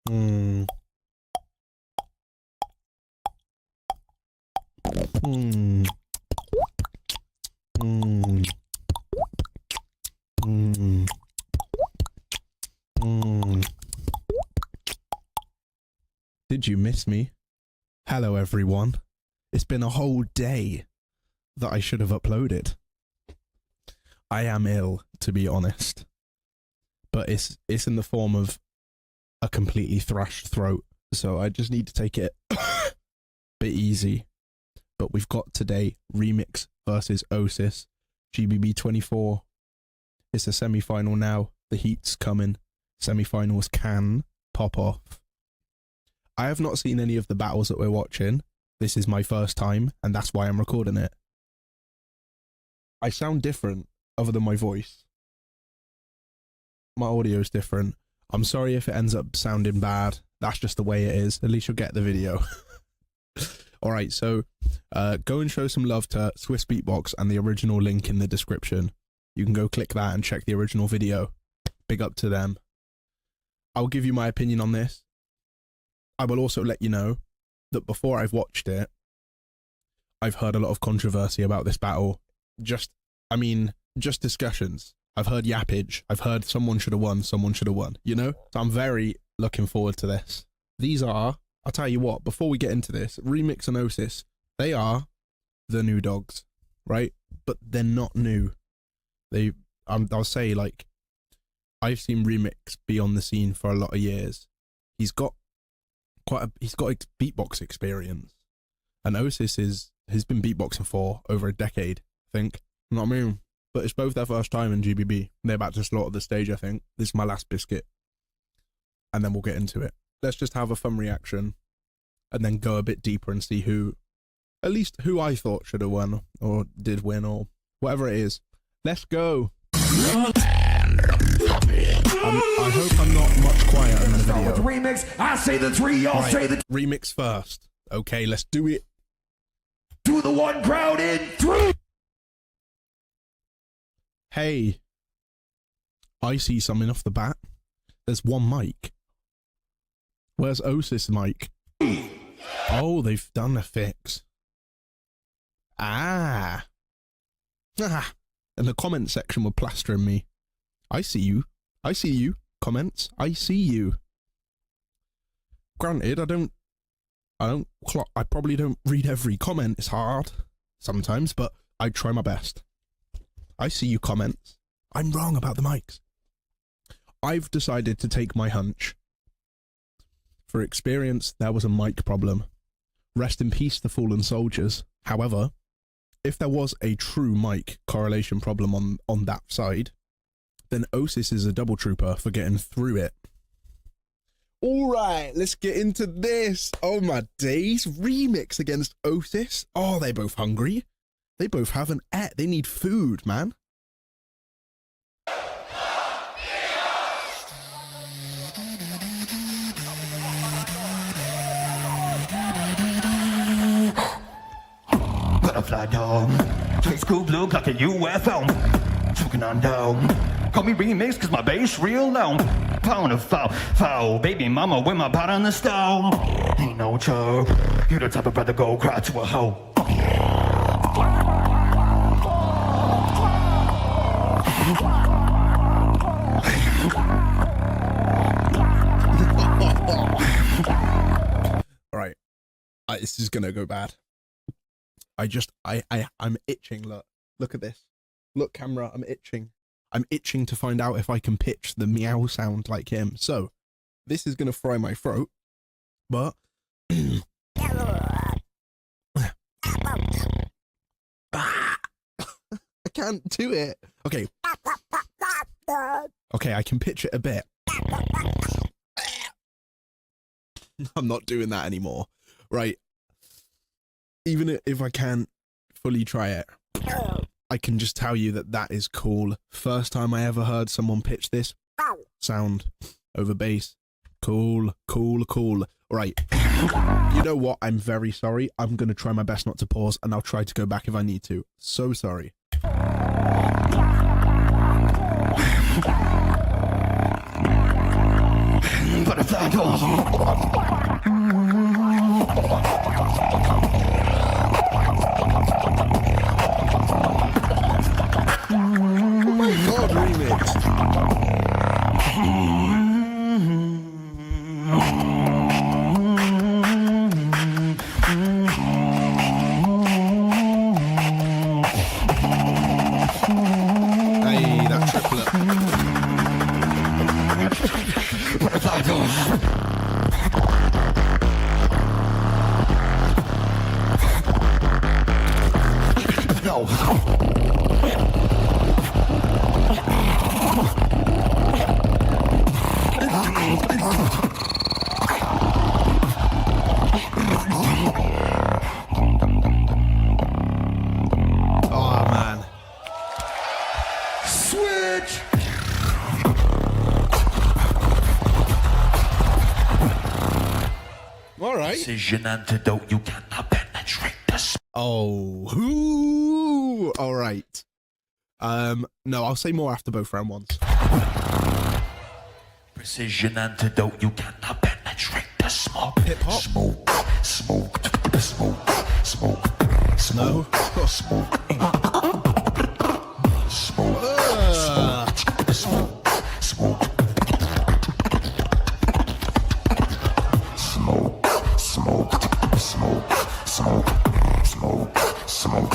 Mm. Mm. Mm. Mm. Mm. Did you miss me? Hello everyone. It's been a whole day that I should have uploaded. I am ill, to be honest. But it's in the form of a completely thrashed throat, so I just need to take it a bit easy. But we've got today REMIX versus OSIS, GBB2024. It's a semi-final now. The heat's coming. Semi-finals can pop off. I have not seen any of the battles that we're watching. This is my first time, and that's why I'm recording it. I sound different, other than my voice. My audio is different. I'm sorry if it ends up sounding bad. That's just the way it is. At least you'll get the video. Alright, so go and show some love to Swiss Beatbox and the original link in the description. You can go click that and check the original video. Big up to them. I'll give you my opinion on this. I will also let you know that before I've watched it, I've heard a lot of controversy about this battle. Just discussions. I've heard yappage. I've heard someone should have won, you know? So I'm very looking forward to this. These are, I'll tell you what, before we get into this, REMIX and OSIS, they are the new dogs, right? But they're not new. I'll say, like, I've seen REMIX be on the scene for a lot of years. He's got beatbox experience, and OSIS has been beatboxing for over a decade, I think. You know what I mean? But it's both their first time in GBB. They're about to slaughter the stage, I think. This is my last biscuit, and then we'll get into it. Let's just have a fun reaction, and then go a bit deeper and see who I thought should have won, or did win, or whatever it is. Let's go. I hope I'm not much quieter in the video. REMIX, I say the three, y'all say the REMIX first. Okay, let's do it. To the one crowd in 3. Hey, I see something off the bat. There's one mic. Where's OSIS mic? Oh, they've done a fix. Ah. And the comment section were plastering me. I see you. I see you. Comments. I see you. Granted, I probably don't read every comment. It's hard sometimes, but I try my best. I see you comments. I'm wrong about the mics. I've decided to take my hunch. For experience, there was a mic problem. Rest in peace, the fallen soldiers. However, if there was a true mic correlation problem on that side, then OSIS is a double trooper for getting through it. All right, let's get into this. Oh my days. REMIX against OSIS. Oh, they're both hungry. They both haven't ate. They need food, man. Butterfly dog, Trace Scoop look like a UFO. Choking on down. Call me REMIX cause my bass real low. Pound of foul, baby mama with my pot on the stove. Ain't no joke, you the type of brother go cry to a hoe. All right, this is gonna go bad. I'm itching. Look at this. Look, camera, I'm itching. I'm itching to find out if I can pitch the meow sound like him. So, this is gonna fry my throat, but I can't do it. Okay. Okay, I can pitch it a bit. I'm not doing that anymore. Right. Even if I can't fully try it, I can just tell you that that is cool. First time I ever heard someone pitch this sound over bass. Cool, cool, cool. All right. You know what? I'm very sorry. I'm going to try my best not to pause, and I'll try to go back if I need to. So sorry. Butterfly Oh my god, remix. Hey, that triplet. Oh man. Switch! All right. Precision antidote, you cannot penetrate the Oh, ooh, all right. No, I'll say more after both round ones. precision antidote, you cannot penetrate the smoke. Hip hop. Smoke, smoke, smoke, smoke, No. smoke, smoke, smoke, smoke, smoke, smoke, smoke, smoke, smoke, smoke,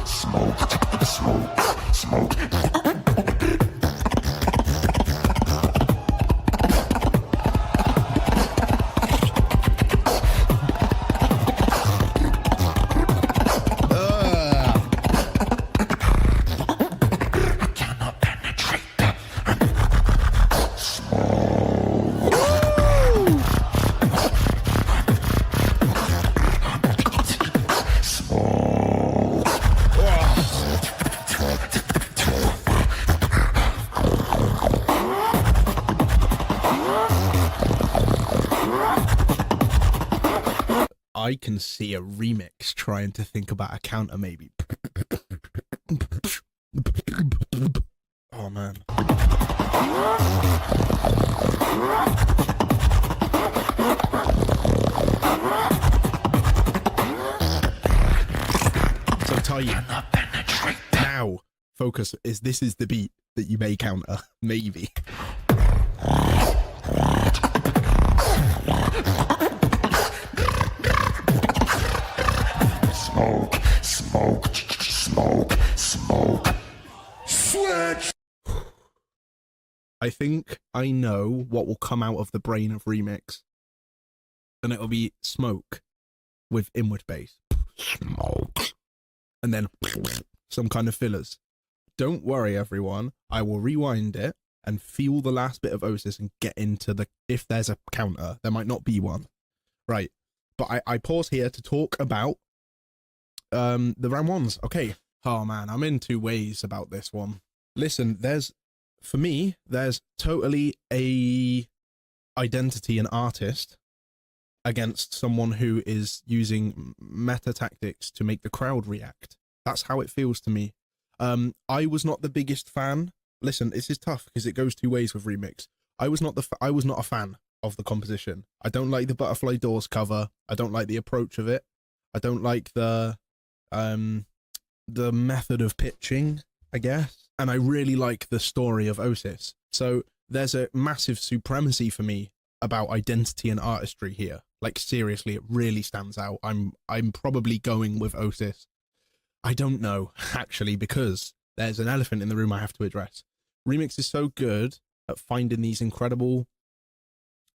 smoke, smoke, smoke, smoke. Cannot penetrate the I can see a remix trying to think about a counter, maybe. Oh man. So tight. cannot penetrate the Now, focus. This is the beat that you may counter, maybe. smoke, smoke, smoke, smoke. Switch! I think I know what will come out of the brain of remix, and it'll be smoke with inward bass, Smoke. and then some kind of fillers. Don't worry, everyone. I will rewind it and feel the last bit of OSIS and get into the, if there's a counter. There might not be one, right? But I pause here to talk about the round ones. Okay. Oh man, I'm in two ways about this one. Listen, for me, there's totally a identity and artist against someone who is using meta tactics to make the crowd react. That's how it feels to me. I was not the biggest fan. Listen, this is tough because it goes two ways with remix. I was not a fan of the composition. I don't like the Butterfly Doors cover. I don't like the approach of it. I don't like the method of pitching, I guess. And I really like the story of OSIS. So there's a massive supremacy for me about identity and artistry here. Like seriously, it really stands out. I'm probably going with OSIS. I don't know, actually, because there's an elephant in the room I have to address. Remix is so good at finding these incredible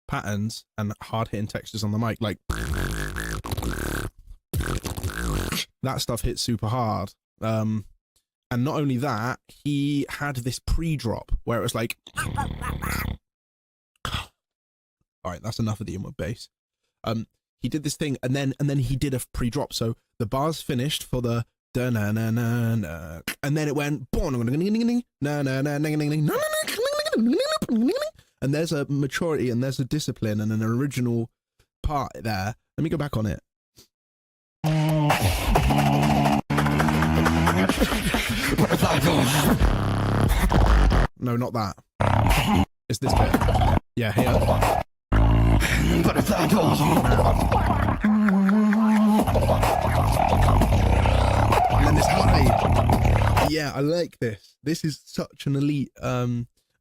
patterns and hard-hitting textures on the mic, like that stuff hits super hard. And not only that, he had this pre-drop where it was like, all right, that's enough of the inward bass. He did this thing, and then he did a pre-drop. So the bars finished for the da na na na na, and then it went and there's a maturity and there's a discipline and an original part there. Let me go back on it. No, not that. It's this bit. Yeah, here. But if I don't, And then this high. Yeah, I like this. This is such an elite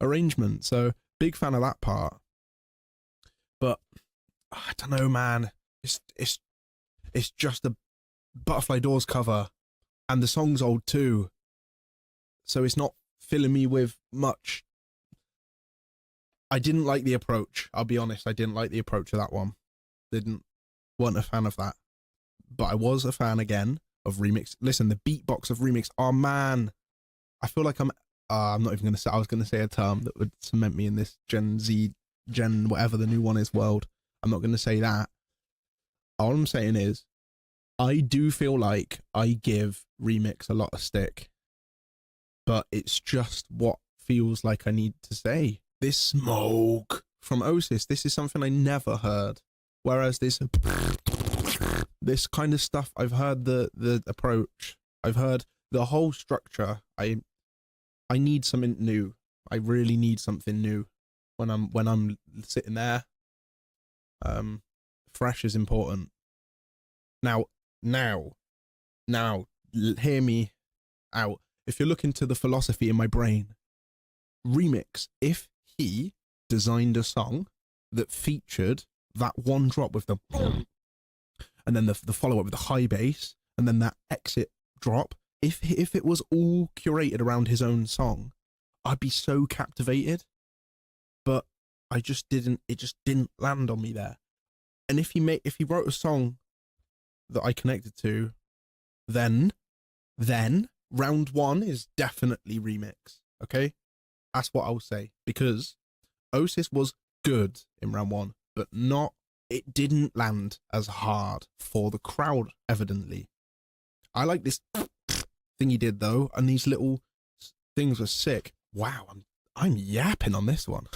arrangement. So big fan of that part. But I don't know, man. It's just a Butterfly Doors cover, and the song's old too. So it's not filling me with much. I didn't like the approach. I'll be honest. I didn't like the approach of that one. Weren't a fan of that. But I was a fan again of Remix. Listen, the beatbox of Remix. Oh man, I feel like I'm not even gonna say. I was gonna say a term that would cement me in this Gen Z, Gen whatever the new one is world. I'm not gonna say that. All I'm saying is, I do feel like I give Remix a lot of stick, but it's just what feels like I need to say. This smoke from OSIS, this is something I never heard. Whereas this kind of stuff, I've heard the approach, I've heard the whole structure. I need something new. I really need something new when I'm sitting there. Fresh is important. Now, hear me out. If you're looking to the philosophy in my brain, Remix, if he designed a song that featured that one drop with the and then the follow-up with the high bass and then that exit drop, if it was all curated around his own song, I'd be so captivated. But it just didn't land on me there. And if he wrote a song that I connected to, then round one is definitely Remix. Okay, that's what I'll say, because OSIS was good in round one, but it didn't land as hard for the crowd, evidently. I like this thing he did though, and these little things were sick. Wow, I'm yapping on this one.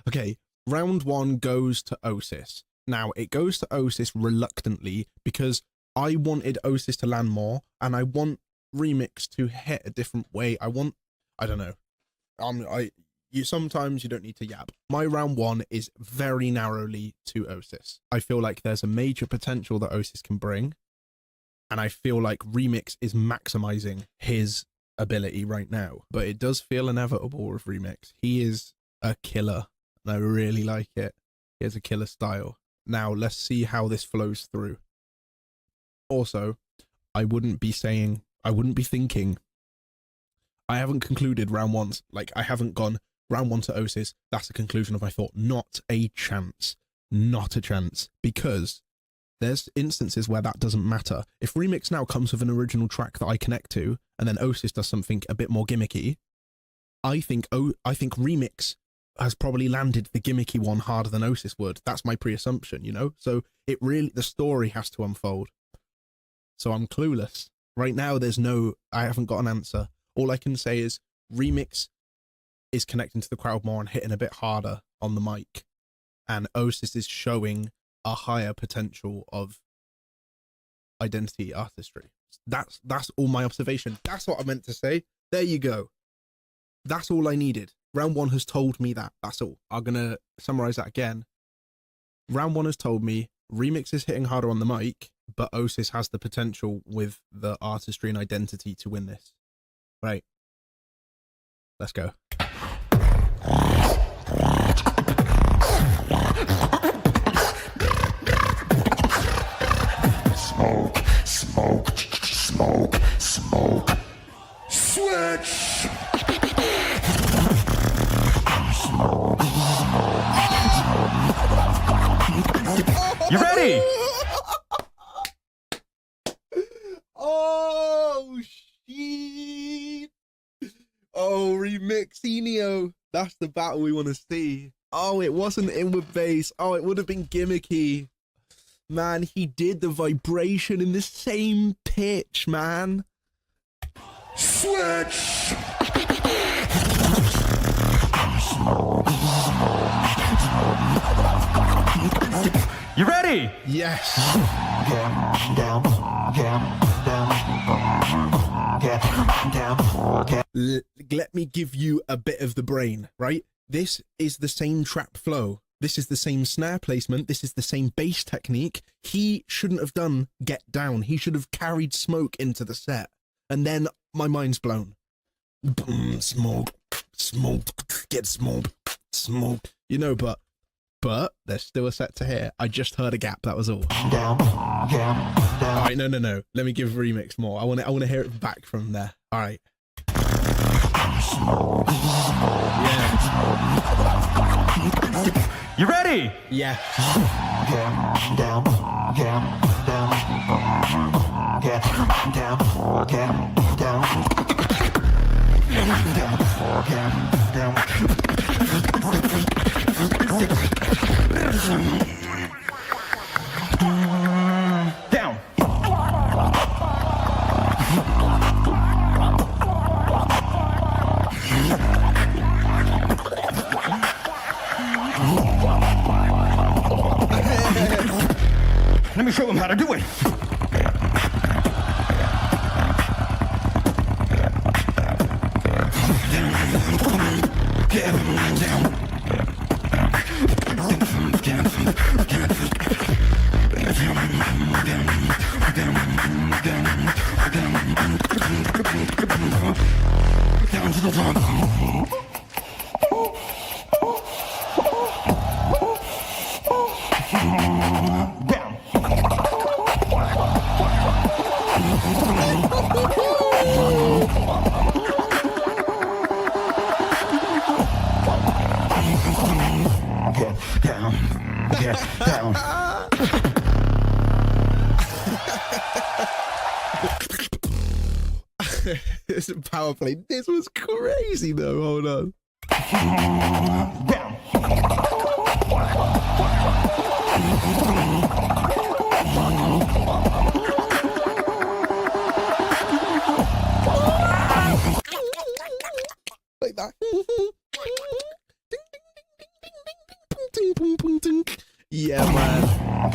Okay, round one goes to OSIS. Now, it goes to OSIS reluctantly because I wanted OSIS to land more, and I want Remix to hit a different way. I don't know. Sometimes you don't need to yap. My round one is very narrowly to OSIS. I feel like there's a major potential that OSIS can bring, and I feel like Remix is maximizing his ability right now. But it does feel inevitable with Remix. He is a killer, and I really like it. He has a killer style. Now, let's see how this flows through. Also, I wouldn't be thinking, I haven't concluded round ones. Like, I haven't gone round one to OSIS. That's the conclusion of my thought. Not a chance. Not a chance. Because there's instances where that doesn't matter. If Remix now comes with an original track that I connect to, and then OSIS does something a bit more gimmicky, I think Remix has probably landed the gimmicky one harder than OSIS would. That's my pre-assumption, you know? So the story has to unfold. So I'm clueless. Right now, I haven't got an answer. All I can say is Remix is connecting to the crowd more and hitting a bit harder on the mic. And OSIS is showing a higher potential of identity artistry. That's all my observation. That's what I meant to say. There you go. That's all I needed. Round one has told me that. That's all. I'm going to summarize that again. Round one has told me Remix is hitting harder on the mic, but OSIS has the potential with the artistry and identity to win this. Right. Let's go. smoke, smoke, smoke, smoke, switch. You ready? Oh, shit. Oh, Remixinho. That's the battle we want to see. Oh, it wasn't inward bass. Oh, it would have been gimmicky. Man, he did the vibration in the same pitch, man. Switch. You ready? Yes. Let me give you a bit of the brain, right? This is the same trap flow. This is the same snare placement. This is the same bass technique. He shouldn't have done Get Down. He should have carried Smoke into the set. And then my mind's blown. Boom, smoke, get smoke. You know, but there's still a set to hear. I just heard a gap, that was all. Alright, no. Let me give Remix more. I wanna hear it back from there. Alright. Yeah. You ready? Yeah. Down. Let me show him how to do it. Down to the top. Down. This power play. This was crazy though. Hold on. Down. Like that. Yeah, man.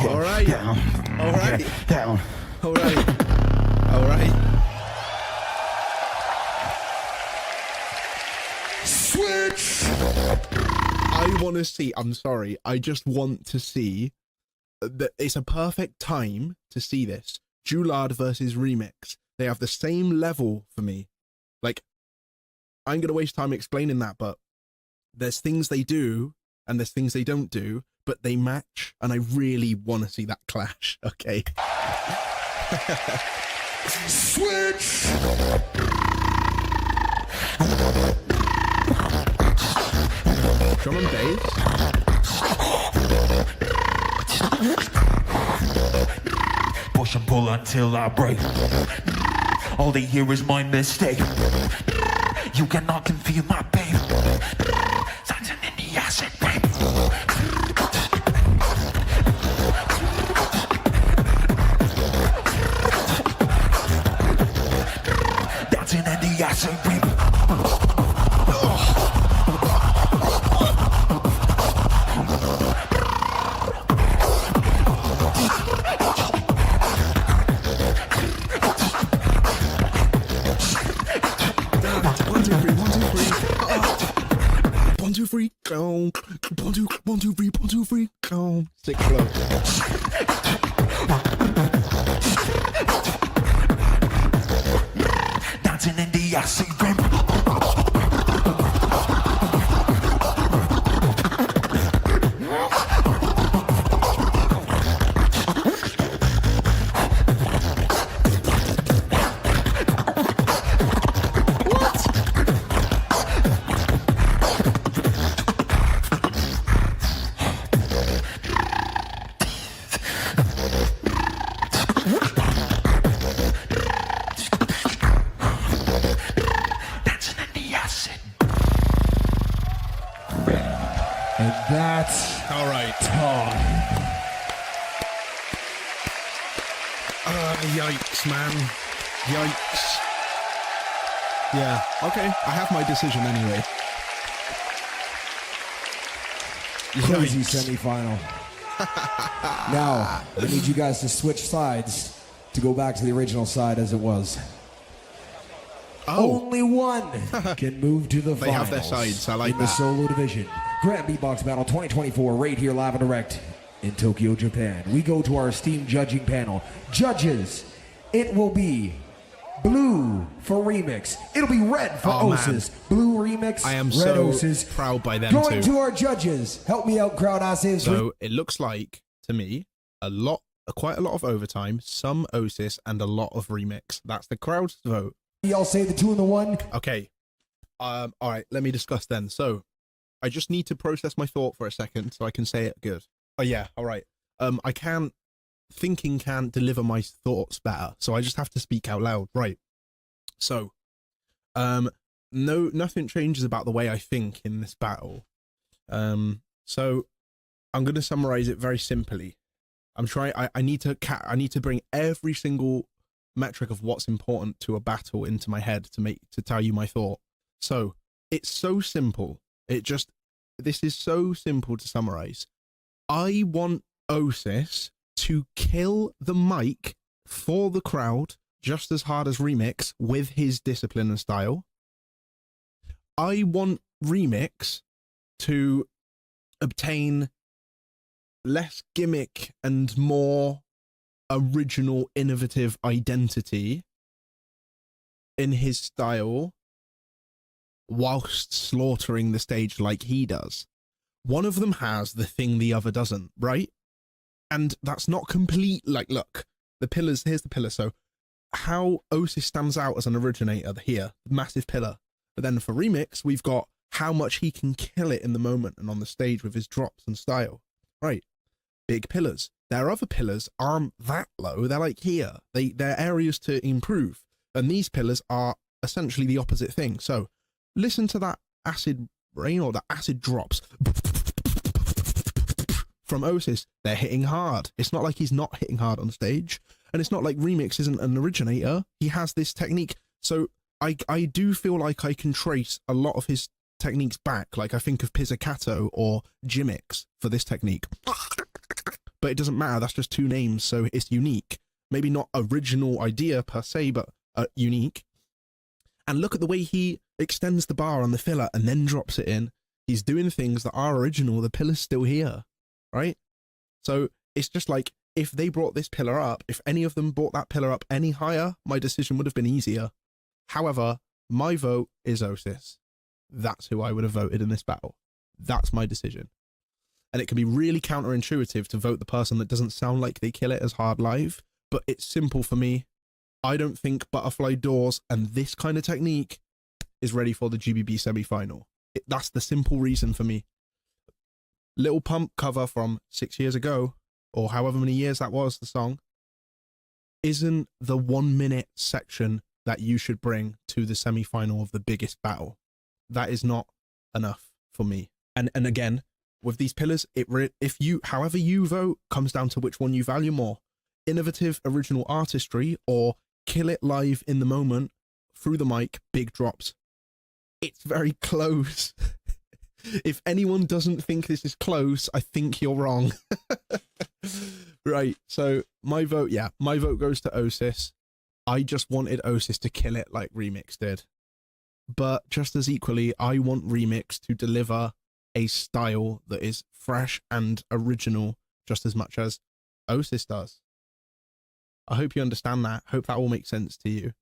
All right. Down. All right. Down. All right. All right. Switch. I want to see. I'm sorry. I just want to see that it's a perfect time to see this. Julard versus Remix. They have the same level for me. Like, I'm going to waste time explaining that, but there's things they do and there's things they don't do, but they match, and I really want to see that clash. Okay. Switch. Drum and bass. Push and pull until I break. All they hear is my mistake. You cannot confuse my pain. Dancing in the acid rain. Dancing in the acid rain. One, two, three, go. 1, 2, 1, 2, 3, 1, 2, 3, go. Sick flow. Dancing in the acid rain. And that's All right. time. Yikes, man. Yikes. Yeah, okay. I have my decision anyway. Crazy Yikes. semifinal. Now, I need you guys to switch sides to go back to the original side as it was. Oh. Only one can move to the finals. They have their sides. I like in that. the solo division. Grand Beatbox Battle 2024 right here live and direct in Tokyo, Japan. We go to our esteemed judging panel. Judges, it will be blue for Remix. It'll be red for OSIS. Blue Remix, I am red so OSIS. proud by them Going too. to our judges. Help me out, crowd. I say So it looks like, to me, quite a lot of overtime, some OSIS, and a lot of Remix. That's the crowd's vote. Y'all say the 2 and the 1. Okay. All right, let me discuss then. So I just need to process my thought for a second so I can say it good. Oh yeah, all right. Thinking can't deliver my thoughts better, so I just have to speak out loud. Right. So, nothing changes about the way I think in this battle. So I'm going to summarize it very simply. I need to bring every single metric of what's important to a battle into my head to tell you my thought. So it's so simple. This is so simple to summarize. I want OSIS to kill the mic for the crowd just as hard as Remix with his discipline and style. I want Remix to obtain less gimmick and more original, innovative identity in his style whilst slaughtering the stage like he does. One of them has the thing the other doesn't, right? And that's not complete. Like, look, the pillars, here's the pillar. So how OSIS stands out as an originator here, massive pillar. But then for Remix, we've got how much he can kill it in the moment and on the stage with his drops and style, right? Big pillars. Their other pillars aren't that low. They're like here. They're areas to improve. And these pillars are essentially the opposite thing. So listen to that acid rain or the acid drops from OSIS. They're hitting hard. It's not like he's not hitting hard on stage. And it's not like Remix isn't an originator. He has this technique. So I do feel like I can trace a lot of his techniques back. Like I think of Pizzicato or GBB2024 for this technique. But it doesn't matter. That's just two names. So it's unique. Maybe not original idea per se, but unique. And look at the way he extends the bar on the filler and then drops it in. He's doing things that are original. The pillar's still here, right? So it's just like, if they brought this pillar up, if any of them brought that pillar up any higher, my decision would have been easier. However, my vote is OSIS. That's who I would have voted in this battle. That's my decision. And it can be really counterintuitive to vote the person that doesn't sound like they kill it as hard live, but it's simple for me. I don't think Butterfly Doors and this kind of technique is ready for the GBB semi-final. That's the simple reason for me. Little Pump cover from 6 years ago, or however many years that was, the song, isn't the 1 minute section that you should bring to the semi-final of the biggest battle. That is not enough for me. And again, with these pillars, however you vote comes down to which one you value more. Innovative original artistry or kill it live in the moment through the mic, big drops. It's very close. If anyone doesn't think this is close, I think you're wrong. Right, so my vote goes to OSIS. I just wanted OSIS to kill it like Remix did. But just as equally, I want Remix to deliver a style that is fresh and original just as much as OSIS does. I hope you understand that. Hope that all makes sense to you.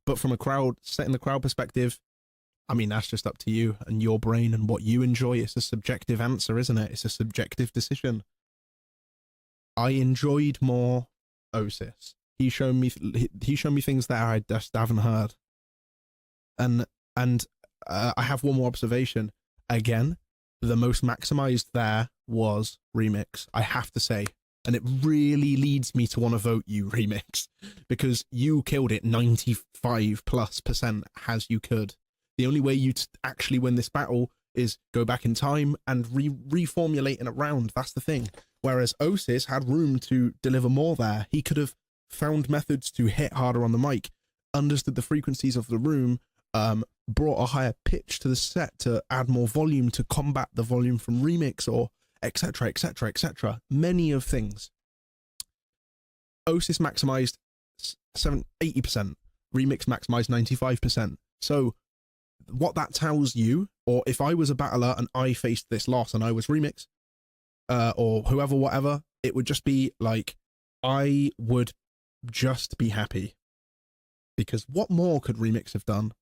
But from setting the crowd perspective, I mean, that's just up to you and your brain and what you enjoy. It's a subjective answer, isn't it? It's a subjective decision. I enjoyed more OSIS. He showed me things that I just haven't heard. And I have one more observation. Again, the most maximized there was Remix, I have to say. And it really leads me to want to vote you, Remix, because you killed it 95+% as you could. The only way you actually win this battle is go back in time and reformulate in a round. That's the thing. Whereas OSIS had room to deliver more there. He could have found methods to hit harder on the mic, understood the frequencies of the room, brought a higher pitch to the set to add more volume to combat the volume from Remix, or etc, etc, etc. Many of things. OSIS maximized 80%. Remix maximize 95%. So what that tells you, or if I was a battler and I faced this loss and I was Remix, or whoever, whatever, it would just be like, I would just be happy. Because what more could Remix have done?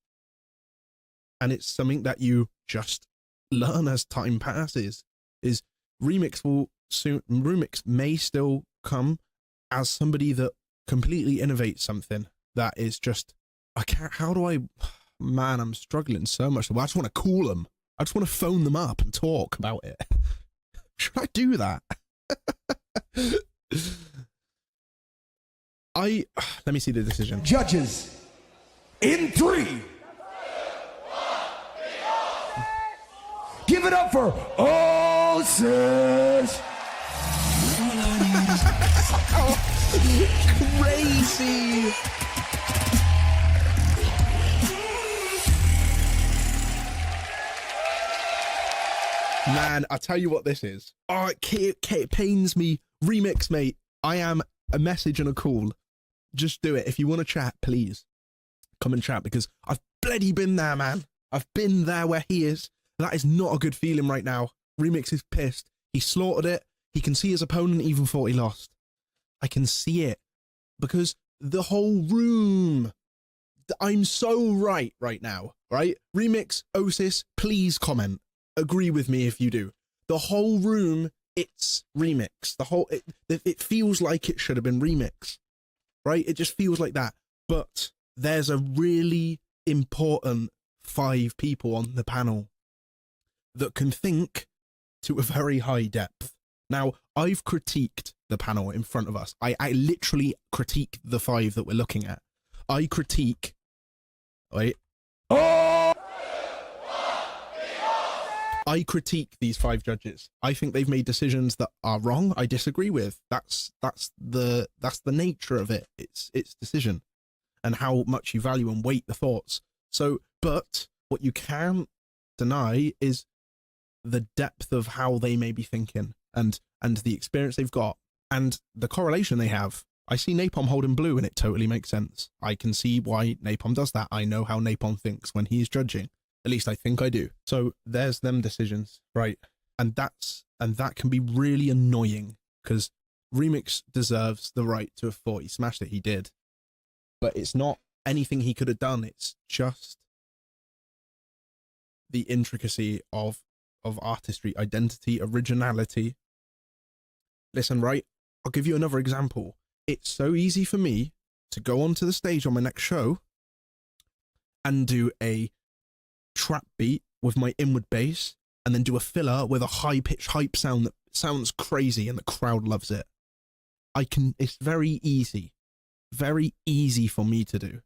And it's something that you just learn as time passes, is Remix may still come as somebody that completely innovates something that is just, man, I'm struggling so much. I just want to call them. I just want to phone them up and talk about it. Should I do that? Let me see the decision. Judges, in 3. Give it up for OSIS. Crazy. Man, I tell you what this is. Oh, it pains me. Remix, mate. I am a message and a call. Just do it. If you want to chat, please come and chat, because I've bloody been there, man. I've been there where he is. That is not a good feeling right now. Remix is pissed. He slaughtered it. He can see his opponent even thought he lost. I can see it, because the whole room, I'm so right now, right? Remix, OSIS, please comment. Agree with me if you do. The whole room, it's Remix. It feels like it should have been Remix, right? It just feels like that. But there's a really important 5 people on the panel that can think to a very high depth. Now, I've critiqued the panel in front of us. I literally critique the 5 that we're looking at. I critique... Wait. I critique these 5 judges. I think they've made decisions that are wrong. I disagree with. That's the nature of it. It's decision, and how much you value and weight the thoughts. So, but what you can't deny is the depth of how they may be thinking, and the experience they've got, and the correlation they have. I see Napalm holding blue, and it totally makes sense. I can see why Napalm does that. I know how Napalm thinks when he's judging. At least I think I do. So there's them decisions, right? And that can be really annoying, because Remix deserves the right to have thought he smashed it. He did. But it's not anything he could have done. It's just the intricacy of artistry, identity, originality. Listen, right? I'll give you another example. It's so easy for me to go onto the stage on my next show and do a trap beat with my inward bass, and then do a filler with a high-pitched hype sound that sounds crazy and the crowd loves it. It's very easy for me to do.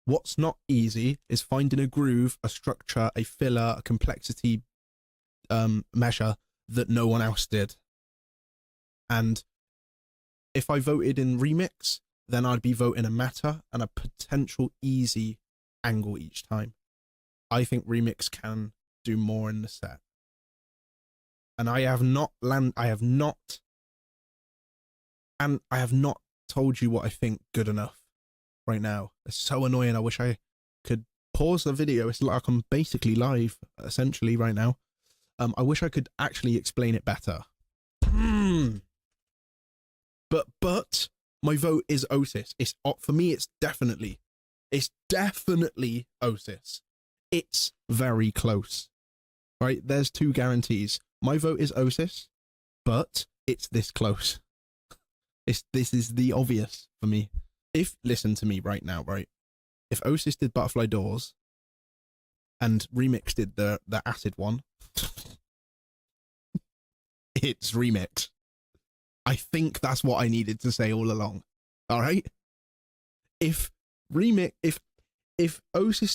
What's not easy is finding a groove, a structure, a filler, a complexity measure that no one else did. And if I voted in Remix, then I'd be voting a meta and a potential easy angle each time. I think Remix can do more in the set. And I have not told you what I think good enough right now. It's so annoying. I wish I could pause the video. It's like I'm basically live, essentially, right now. I wish I could actually explain it better. But my vote is OSIS. For me, it's definitely OSIS. It's very close, right? There's 2 guarantees. My vote is OSIS, but it's this close. This is the obvious for me. Listen to me right now, right? If OSIS did Butterfly Doors and Remix did the acid one, it's Remix. I think that's what I needed to say all along. All right? If OSIS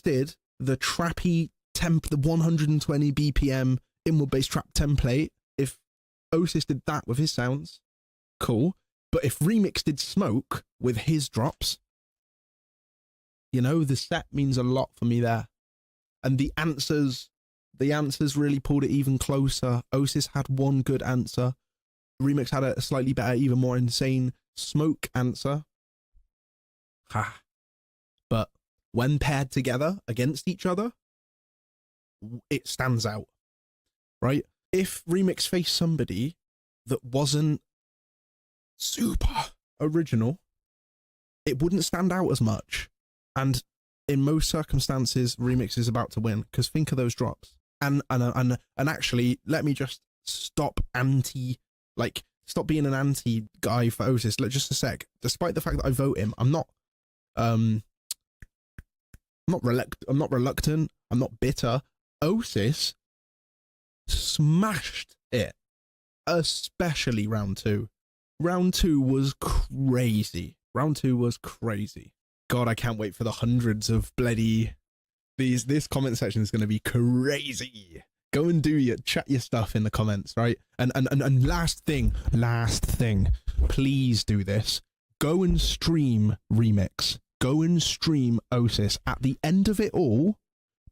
did the trappy the 120 BPM inward bass trap template, if OSIS did that with his sounds, cool. But if Remix did Smoke with his drops, you know, the set means a lot for me there. And the answers really pulled it even closer. OSIS had one good answer. Remix had a slightly better, even more insane Smoke answer. But when paired together against each other, it stands out, right? If Remix faced somebody that wasn't super original, it wouldn't stand out as much. And in most circumstances, Remix is about to win, because think of those drops. And actually, let me just stop being an anti guy for OSIS. Just a sec. Despite the fact that I vote him, I'm not reluctant. I'm not bitter. OSIS smashed it, especially round 2. Round 2 was crazy. Round 2 was crazy. God, I can't wait for the hundreds of bloody this comment section is going to be crazy. Go and chat your stuff in the comments, right? And last thing, please do this. Go and stream Remix. Go and stream OSIS. At the end of it all,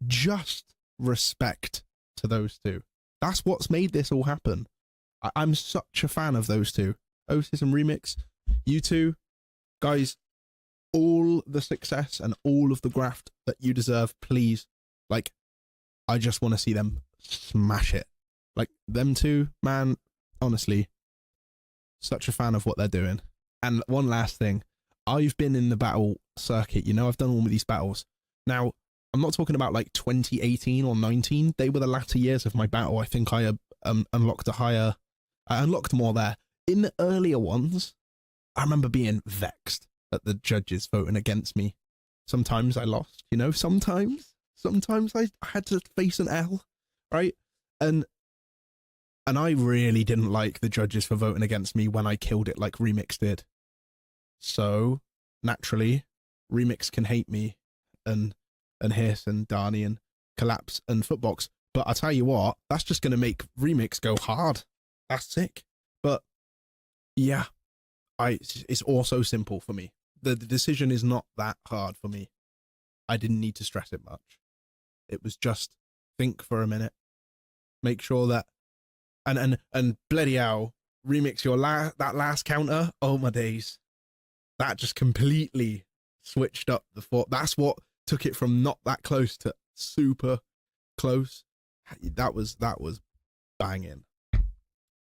just respect to those two. That's what's made this all happen. I'm such a fan of those two. OSIS and Remix. You two, guys, all the success and all of the graft that you deserve, please. Like, I just want to see them smash it. Like, them two, man, honestly, such a fan of what they're doing. And one last thing, I've been in the battle circuit, you know, I've done all of these battles. Now, I'm not talking about like 2018 or 19. They were the latter years of my battle. I think I unlocked more there. In the earlier ones, I remember being vexed at the judges voting against me. Sometimes I lost, you know, sometimes I had to face an L, right? And I really didn't like the judges for voting against me when I killed it like Remix did. So naturally, Remix can hate me and Hiss and Darnie and Collapse and Footbox. But I tell you what, that's just going to make Remix go hard. That's sick. But yeah, it's also simple for me. The decision is not that hard for me. I didn't need to stress it much. It was just think for a minute, make sure that, and bloody hell, Remix, that last counter. Oh my days, that just completely switched up the thought. That's what took it from not that close to super close. That was banging.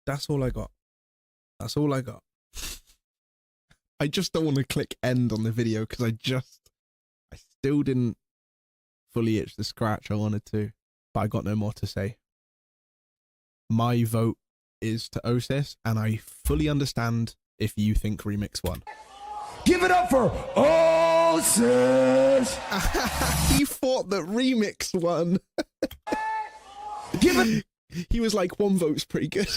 That's all I got. That's all I got. I just don't want to click end on the video because I still didn't fully itch the scratch I wanted to, but I got no more to say. My vote is to OSIS, and I fully understand if you think Remix won. Give it up for OSIS! He thought that Remix won. He was like, one vote's pretty good.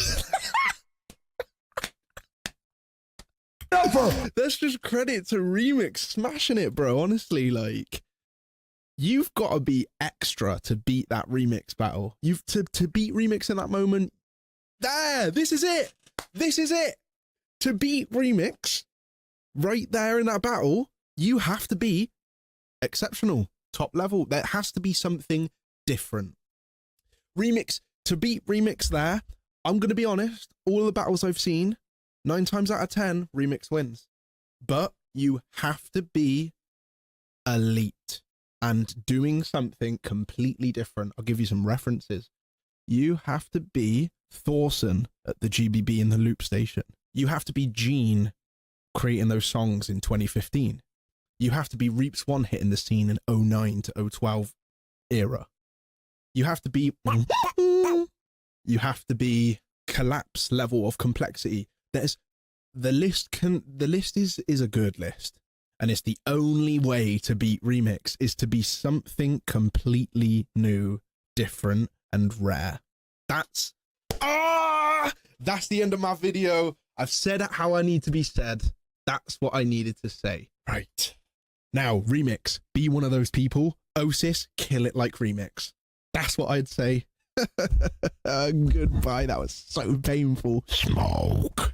That's just credit to Remix smashing it, bro. Honestly, like, you've got to be extra to beat that Remix battle. You've to beat Remix in that moment. This is it. This is it. To beat Remix right there in that battle, you have to be exceptional, top level. There has to be something different. Remix, to beat Remix there, I'm going to be honest, all the battles I've seen, 9 times out of 10, Remix wins. But you have to be elite and doing something completely different. I'll give you some references. You have to be Thorson at the GBB in the Loop Station. You have to be Gene creating those songs in 2015. You have to be Reaps One hitting the scene in 09 to 012 era. You have to be Collapse level of complexity. The list is a good list, and it's the only way to beat Remix is to be something completely new, different, and rare. That's the end of my video. I've said it how I need to be said. That's what I needed to say. Right. Now, Remix, be one of those people. OSIS, kill it like Remix. That's what I'd say. Goodbye. That was so painful. Smoke.